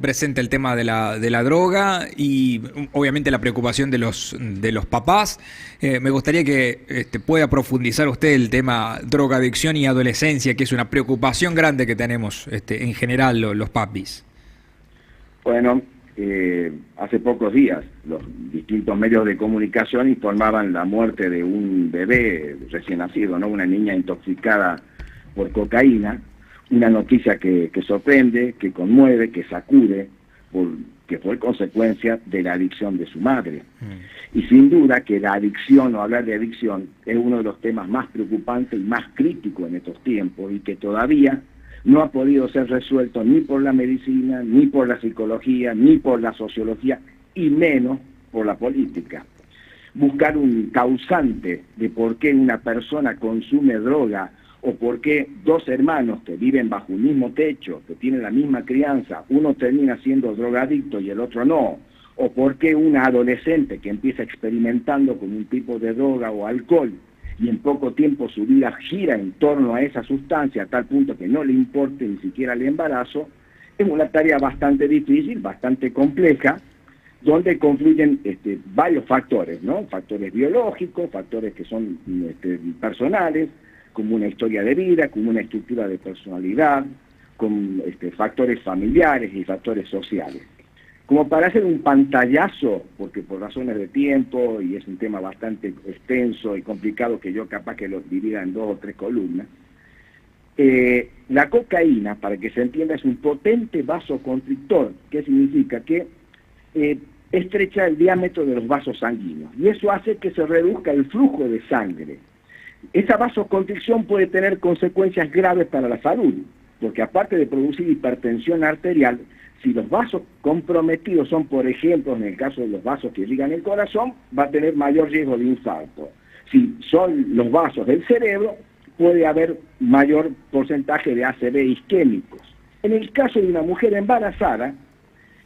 presente el tema de la droga y obviamente la preocupación de los papás. Me gustaría que pueda profundizar usted el tema drogadicción y adolescencia, que es una preocupación grande que tenemos en general los papis. Bueno, hace pocos días los distintos medios de comunicación informaban la muerte de un bebé recién nacido, ¿no? Una niña intoxicada por cocaína, una noticia que sorprende, que conmueve, que sacude, que fue consecuencia de la adicción de su madre. Y sin duda que la adicción, o hablar de adicción, es uno de los temas más preocupantes y más críticos en estos tiempos, y que todavía no ha podido ser resuelto ni por la medicina, ni por la psicología, ni por la sociología, y menos por la política. Buscar un causante de por qué una persona consume droga, o por qué dos hermanos que viven bajo un mismo techo, que tienen la misma crianza, uno termina siendo drogadicto y el otro no, o por qué una adolescente que empieza experimentando con un tipo de droga o alcohol, y en poco tiempo su vida gira en torno a esa sustancia a tal punto que no le importe ni siquiera el embarazo, es una tarea bastante difícil, bastante compleja, donde confluyen varios factores, ¿no? Factores biológicos, factores que son personales, como una historia de vida, como una estructura de personalidad, con factores familiares y factores sociales. Como para hacer un pantallazo, porque por razones de tiempo, y es un tema bastante extenso y complicado que yo capaz que lo divida en 2 o 3 columnas, la cocaína, para que se entienda, es un potente vasoconstrictor, que significa que estrecha el diámetro de los vasos sanguíneos, y eso hace que se reduzca el flujo de sangre. Esa vasoconstricción puede tener consecuencias graves para la salud, porque aparte de producir hipertensión arterial, si los vasos comprometidos son, por ejemplo, en el caso de los vasos que irrigan el corazón, va a tener mayor riesgo de infarto. Si son los vasos del cerebro, puede haber mayor porcentaje de ACV isquémicos. En el caso de una mujer embarazada,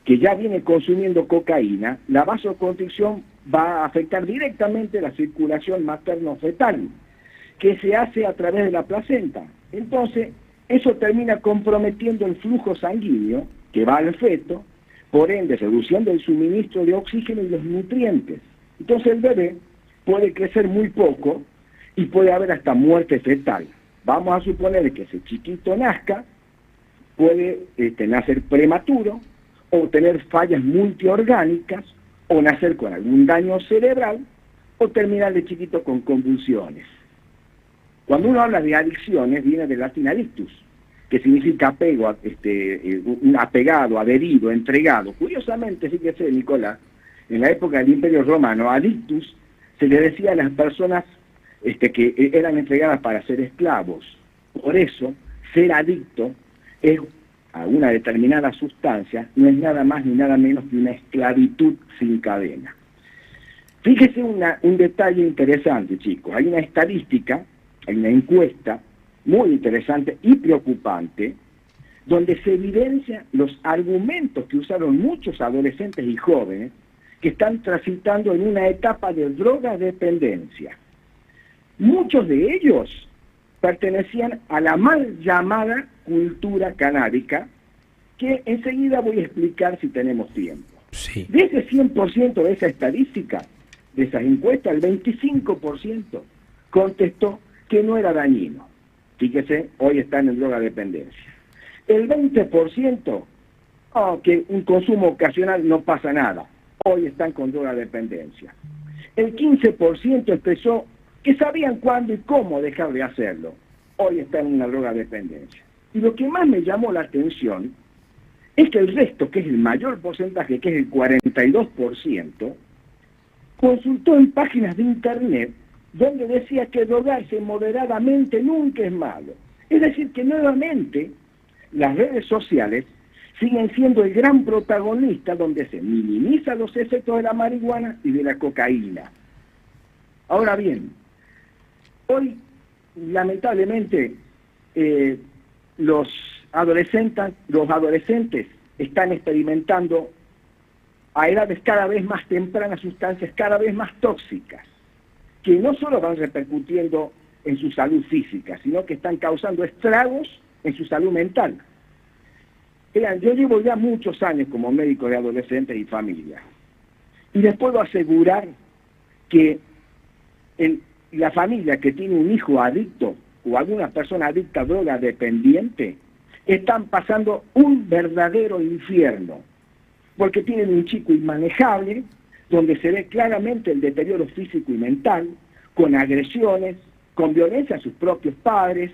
que ya viene consumiendo cocaína, la vasoconstricción va a afectar directamente la circulación materno-fetal, que se hace a través de la placenta. Entonces, eso termina comprometiendo el flujo sanguíneo que va al feto, por ende reduciendo el suministro de oxígeno y los nutrientes. Entonces el bebé puede crecer muy poco y puede haber hasta muerte fetal. Vamos a suponer que ese chiquito nazca, puede nacer prematuro, o tener fallas multiorgánicas, o nacer con algún daño cerebral, o terminar de chiquito con convulsiones. Cuando uno habla de adicciones, viene del latín adictus, que significa apego, un apegado, adherido, entregado. Curiosamente, fíjese, Nicolás, en la época del Imperio Romano, adictus se le decía a las personas que eran entregadas para ser esclavos. Por eso, ser adicto a una determinada sustancia no es nada más ni nada menos que una esclavitud sin cadena. Fíjese un detalle interesante, chicos. Hay una estadística, hay una encuesta muy interesante y preocupante, donde se evidencian los argumentos que usaron muchos adolescentes y jóvenes que están transitando en una etapa de drogadependencia. Muchos de ellos pertenecían a la mal llamada cultura canábica, que enseguida voy a explicar si tenemos tiempo. Sí. De ese 100% de esa estadística, de esas encuestas, el 25% contestó que no era dañino. Fíjese, hoy están en drogadependencia. El 20%, que un consumo ocasional no pasa nada. Hoy están con drogadependencia. El 15% expresó que sabían cuándo y cómo dejar de hacerlo. Hoy están en una drogadependencia. Y lo que más me llamó la atención es que el resto, que es el mayor porcentaje, que es el 42%, consultó en páginas de internet donde decía que drogarse moderadamente nunca es malo. Es decir, que nuevamente las redes sociales siguen siendo el gran protagonista donde se minimizan los efectos de la marihuana y de la cocaína. Ahora bien, hoy lamentablemente los adolescentes están experimentando a edades cada vez más tempranas sustancias cada vez más tóxicas, que no solo van repercutiendo en su salud física, sino que están causando estragos en su salud mental. Vean, yo llevo ya muchos años como médico de adolescentes y familia. Y les puedo asegurar que la familia que tiene un hijo adicto o alguna persona adicta a droga dependiente, están pasando un verdadero infierno, porque tienen un chico inmanejable, donde se ve claramente el deterioro físico y mental, con agresiones, con violencia a sus propios padres,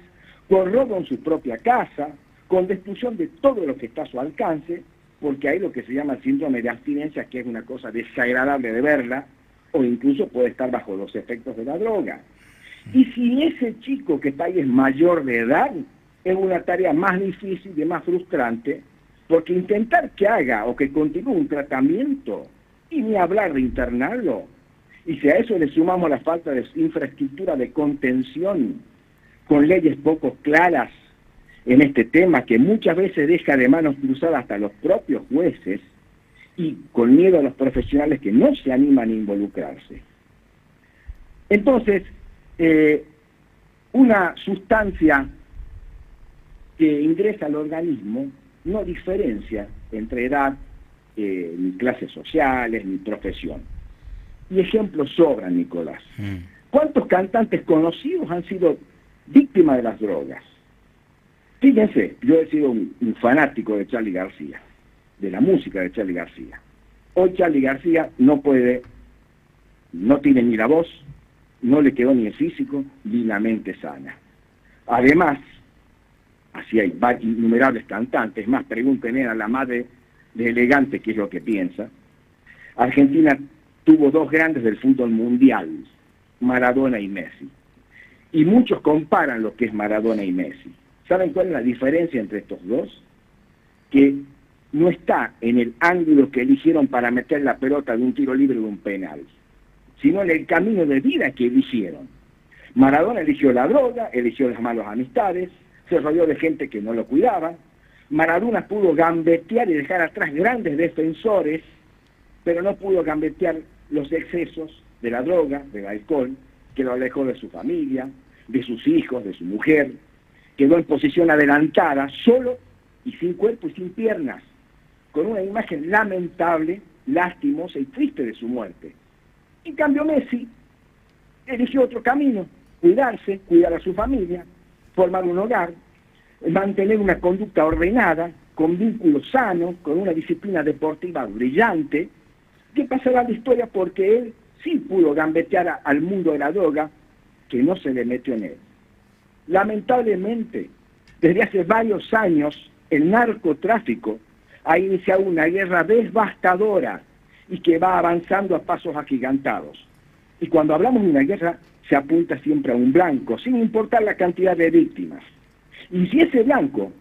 con robo en su propia casa, con destrucción de todo lo que está a su alcance, porque hay lo que se llama el síndrome de abstinencia, que es una cosa desagradable de verla, o incluso puede estar bajo los efectos de la droga. Y si ese chico que está ahí es mayor de edad, es una tarea más difícil y más frustrante, porque intentar que haga o que continúe un tratamiento, y ni hablar de internarlo, y si a eso le sumamos la falta de infraestructura de contención, con leyes poco claras en este tema, que muchas veces deja de manos cruzadas hasta los propios jueces, y con miedo a los profesionales que no se animan a involucrarse. Entonces, una sustancia que ingresa al organismo no diferencia entre edad, ni clases sociales, ni profesión. Y ejemplos sobran, Nicolás. ¿Cuántos cantantes conocidos han sido víctimas de las drogas? Fíjense, yo he sido un fanático de Charly García, de la música de Charly García. Hoy Charly García no tiene ni la voz, no le quedó ni el físico, ni la mente sana. Además, así hay innumerables cantantes, más pregúntenle a la madre de Elegante qué es lo que piensa. Argentina tuvo dos grandes del fútbol mundial, Maradona y Messi. Y muchos comparan lo que es Maradona y Messi. ¿Saben cuál es la diferencia entre estos dos? Que no está en el ángulo que eligieron para meter la pelota de un tiro libre o de un penal, sino en el camino de vida que eligieron. Maradona eligió la droga, eligió las malas amistades, se rodeó de gente que no lo cuidaba. Maradona pudo gambetear y dejar atrás grandes defensores, pero no pudo gambetear los excesos de la droga, del alcohol, que lo alejó de su familia, de sus hijos, de su mujer. Quedó en posición adelantada, solo y sin cuerpo y sin piernas, con una imagen lamentable, lastimosa y triste de su muerte. En cambio Messi eligió otro camino, cuidarse, cuidar a su familia, formar un hogar, mantener una conducta ordenada, con vínculos sanos, con una disciplina deportiva brillante, que pasará a la historia porque él sí pudo gambetear al mundo de la droga, que no se le metió en él. Lamentablemente, desde hace varios años, el narcotráfico ha iniciado una guerra devastadora y que va avanzando a pasos agigantados. Y cuando hablamos de una guerra, se apunta siempre a un blanco, sin importar la cantidad de víctimas. Y si ese blanco,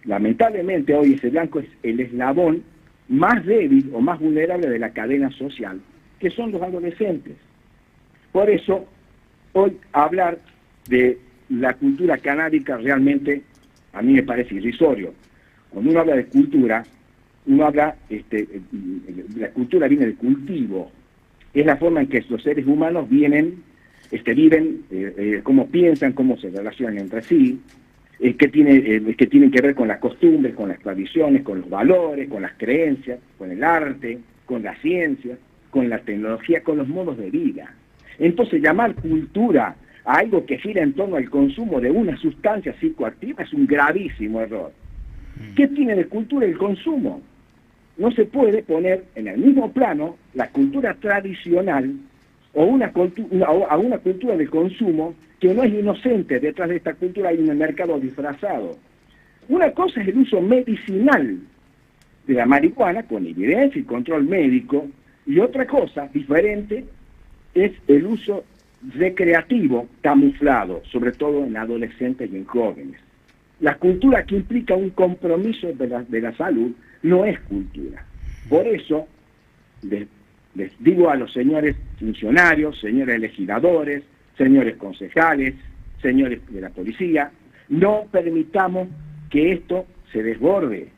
lamentablemente hoy ese blanco es el eslabón más débil o más vulnerable de la cadena social, que son los adolescentes. Por eso, hoy hablar de la cultura canábica realmente a mí me parece irrisorio. Cuando uno habla de cultura, uno habla, la cultura viene de cultivo, es la forma en que los seres humanos viven, cómo piensan, cómo se relacionan entre sí, que tienen que ver con las costumbres, con las tradiciones, con los valores, con las creencias, con el arte, con la ciencia, con la tecnología, con los modos de vida. Entonces llamar cultura a algo que gira en torno al consumo de una sustancia psicoactiva es un gravísimo error. ¿Qué tiene de cultura el consumo? No se puede poner en el mismo plano la cultura tradicional o a una cultura de consumo que no es inocente. Detrás de esta cultura hay un mercado disfrazado. Una cosa es el uso medicinal de la marihuana con evidencia y control médico, y otra cosa diferente es el uso recreativo camuflado, sobre todo en adolescentes y en jóvenes. La cultura que implica un compromiso de la salud no es cultura. Por eso les digo a los señores funcionarios, señores legisladores, señores concejales, señores de la policía, no permitamos que esto se desborde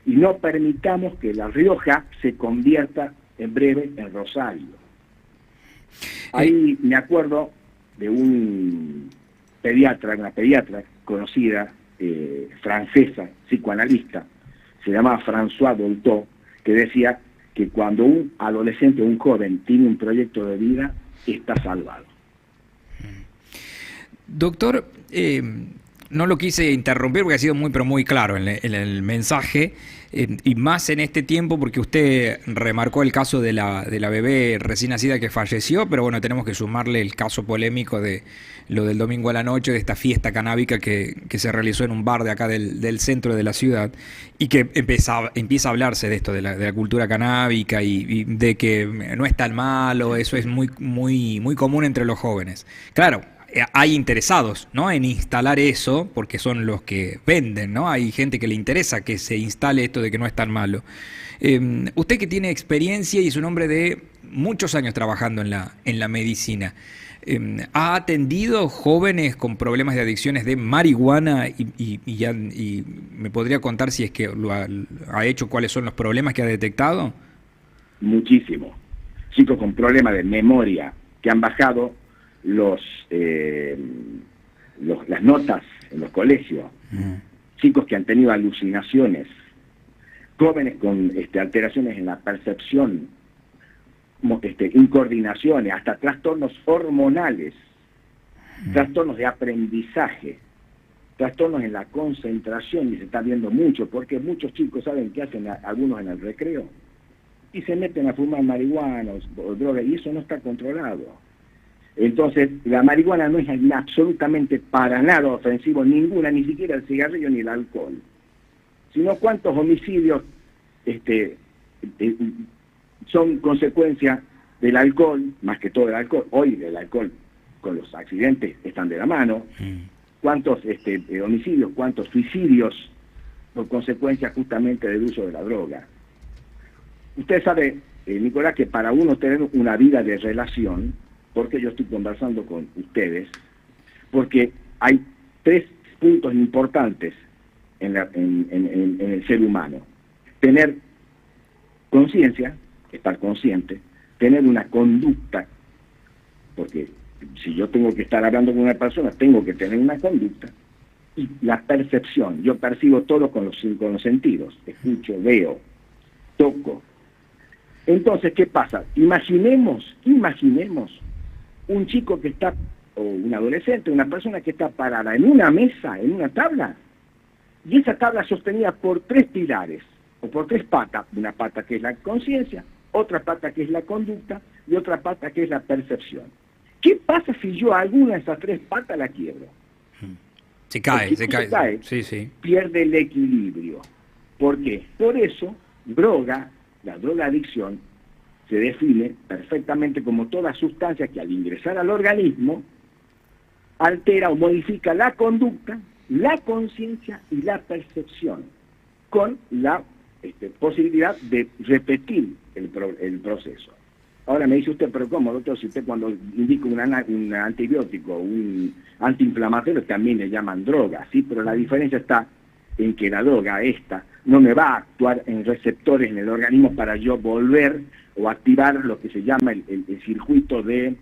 y no permitamos que La Rioja se convierta en breve en Rosario. Ahí me acuerdo de una pediatra conocida, francesa, psicoanalista, se llamaba François Dolto, que decía que cuando un adolescente o un joven tiene un proyecto de vida, está salvado. Doctor, no lo quise interrumpir porque ha sido muy, pero muy claro en el mensaje, y más en este tiempo porque usted remarcó el caso de la bebé recién nacida que falleció, pero bueno, tenemos que sumarle el caso polémico de lo del domingo a la noche, de esta fiesta canábica que se realizó en un bar de acá del centro de la ciudad, y que empieza a hablarse de esto, de la cultura canábica y de que no es tan malo, eso es muy, muy, muy común entre los jóvenes. Claro, hay interesados, ¿no?, en instalar eso, porque son los que venden, ¿no? Hay gente que le interesa que se instale esto de que no es tan malo. Usted que tiene experiencia y es un hombre de muchos años trabajando en la medicina, ¿ha atendido jóvenes con problemas de adicciones de marihuana y me podría contar si es que lo ha hecho, cuáles son los problemas que ha detectado? Muchísimo. Chicos con problemas de memoria que han bajado las notas en los colegios, chicos que han tenido alucinaciones, jóvenes con alteraciones en la percepción, incoordinaciones, hasta trastornos hormonales, trastornos de aprendizaje, trastornos en la concentración, y se está viendo mucho, porque muchos chicos saben qué hacen algunos en el recreo, y se meten a fumar marihuana o droga, y eso no está controlado. Entonces, la marihuana no es absolutamente para nada ofensivo, ninguna, ni siquiera el cigarrillo ni el alcohol. Sino cuántos homicidios son consecuencia del alcohol, más que todo el alcohol. Hoy el alcohol con los accidentes están de la mano. Cuántos homicidios, cuántos suicidios por consecuencia justamente del uso de la droga. Usted sabe, Nicolás, que para uno tener una vida de relación, porque yo estoy conversando con ustedes, porque hay 3 puntos importantes en el ser humano. Tener conciencia, estar consciente, tener una conducta, porque si yo tengo que estar hablando con una persona, tengo que tener una conducta, y la percepción. Yo percibo todo con los sentidos, escucho, veo, toco. Entonces, ¿qué pasa? Imaginemos un chico que está, o un adolescente, una persona que está parada en una mesa, en una tabla, y esa tabla sostenida por 3 pilares, o por 3 patas, una pata que es la conciencia, otra pata que es la conducta, y otra pata que es la percepción. ¿Qué pasa si yo alguna de esas 3 patas la quiebro? Se cae. Sí. Pierde el equilibrio. ¿Por qué? Por eso, la drogadicción, se define perfectamente como toda sustancia que al ingresar al organismo altera o modifica la conducta, la conciencia y la percepción, con la posibilidad de repetir el proceso. Ahora me dice usted, pero ¿cómo, doctor? Si usted cuando indica un antibiótico, un antiinflamatorio, también le llaman droga, ¿sí? Pero la diferencia está en que la droga no me va a actuar en receptores en el organismo para yo volver o activar lo que se llama el circuito de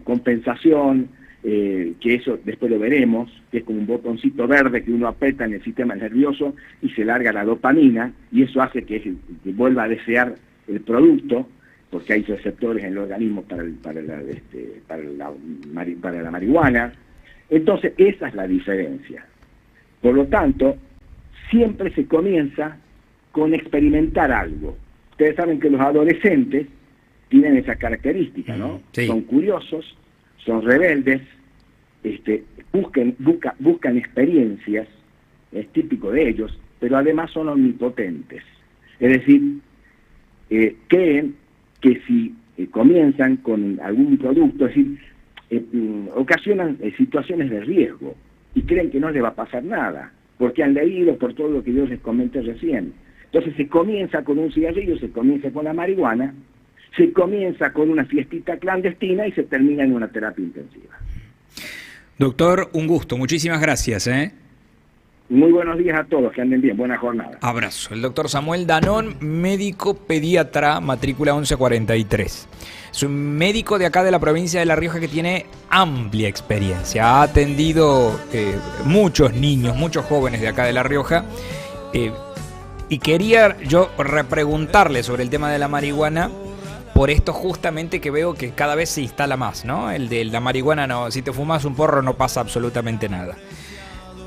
compensación, que eso después lo veremos, que es como un botoncito verde que uno aprieta en el sistema nervioso y se larga la dopamina, y eso hace que vuelva a desear el producto, porque hay receptores en el organismo para la marihuana. Entonces, esa es la diferencia. Por lo tanto, siempre se comienza con experimentar algo. Ustedes saben que los adolescentes tienen esa característica, ¿no? Sí. Son curiosos, son rebeldes, buscan experiencias, es típico de ellos, pero además son omnipotentes. Es decir, creen que si comienzan con algún producto, es decir, ocasionan situaciones de riesgo y creen que no les va a pasar nada, porque han leído por todo lo que yo les comenté recién. Entonces se comienza con un cigarrillo, se comienza con la marihuana, se comienza con una fiestita clandestina y se termina en una terapia intensiva. Doctor, un gusto, muchísimas gracias. Muy buenos días a todos, que anden bien, buena jornada. Abrazo. El doctor Samuel Danón, médico pediatra, matrícula 1143. Es un médico de acá de la provincia de La Rioja que tiene amplia experiencia. Ha atendido muchos niños, muchos jóvenes de acá de La Rioja Y quería yo repreguntarle sobre el tema de la marihuana, por esto justamente que veo que cada vez se instala más, ¿no? El de la marihuana, no, si te fumas un porro no pasa absolutamente nada.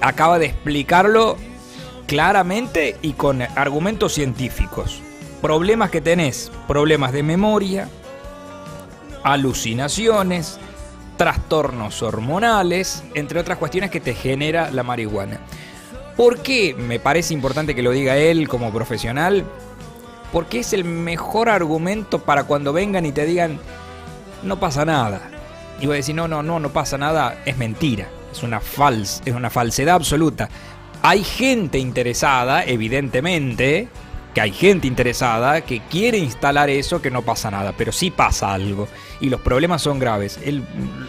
Acaba de explicarlo claramente y con argumentos científicos. Problemas que tenés, problemas de memoria, alucinaciones, trastornos hormonales, entre otras cuestiones que te genera la marihuana. ¿Por qué me parece importante que lo diga él como profesional? Porque es el mejor argumento para cuando vengan y te digan no pasa nada. Y voy a decir no pasa nada, es mentira, es una falsedad absoluta. Hay gente interesada, evidentemente, que hay gente interesada que quiere instalar eso, que no pasa nada, pero sí pasa algo y los problemas son graves. Él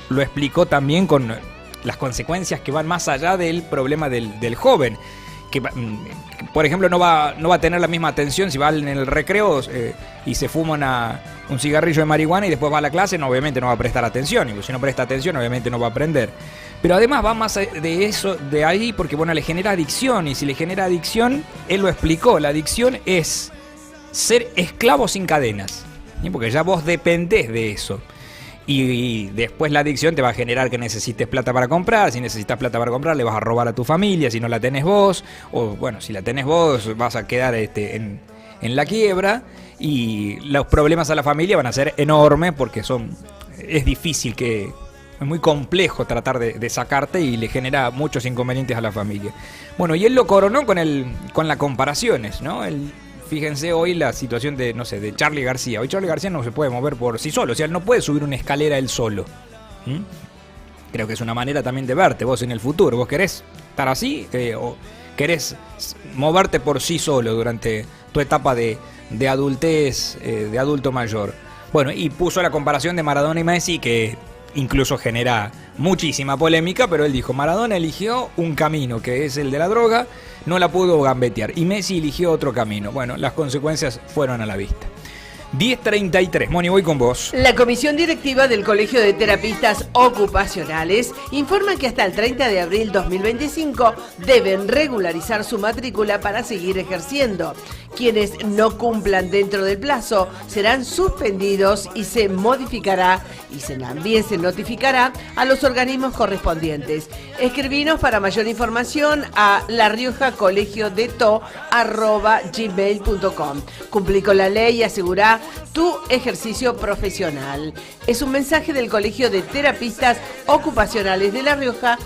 lo explicó también con las consecuencias que van más allá del problema del joven, que por ejemplo no va a tener la misma atención si va en el recreo y se fuma un cigarrillo de marihuana y después va a la clase, obviamente no va a prestar atención, y si no presta atención obviamente no va a aprender. Pero además va más de eso, de ahí, porque bueno, le genera adicción, y si le genera adicción, él lo explicó, la adicción es ser esclavo sin cadenas, ¿sí? Porque ya vos dependés de eso. Y después la adicción te va a generar que necesites plata para comprar. Si necesitas plata para comprar, le vas a robar a tu familia si no la tenés vos. O bueno, si la tenés vos, vas a quedar en la quiebra. Y los problemas a la familia van a ser enormes porque es difícil, es muy complejo tratar de sacarte y le genera muchos inconvenientes a la familia. Bueno, y él lo coronó con las comparaciones, ¿no? Fíjense hoy la situación de Charly García. Hoy Charly García no se puede mover por sí solo, o sea, él no puede subir una escalera él solo. Creo que es una manera también de verte vos en el futuro. ¿Vos querés estar así o querés moverte por sí solo durante tu etapa de adultez, de adulto mayor? Bueno, y puso la comparación de Maradona y Messi, que incluso genera muchísima polémica, pero él dijo, Maradona eligió un camino, que es el de la droga, no la pudo gambetear, y Messi eligió otro camino. Bueno, las consecuencias fueron a la vista. 10:33, Moni, voy con vos. La Comisión Directiva del Colegio de Terapistas Ocupacionales informa que hasta el 30 de abril 2025 deben regularizar su matrícula para seguir ejerciendo. Quienes no cumplan dentro del plazo serán suspendidos y se modificará también se notificará a los organismos correspondientes. Escribinos para mayor información a lariojacolegiodeto@gmail.com. Cumplí con la ley y asegurá tu ejercicio profesional. Es un mensaje del Colegio de Terapistas Ocupacionales de La Rioja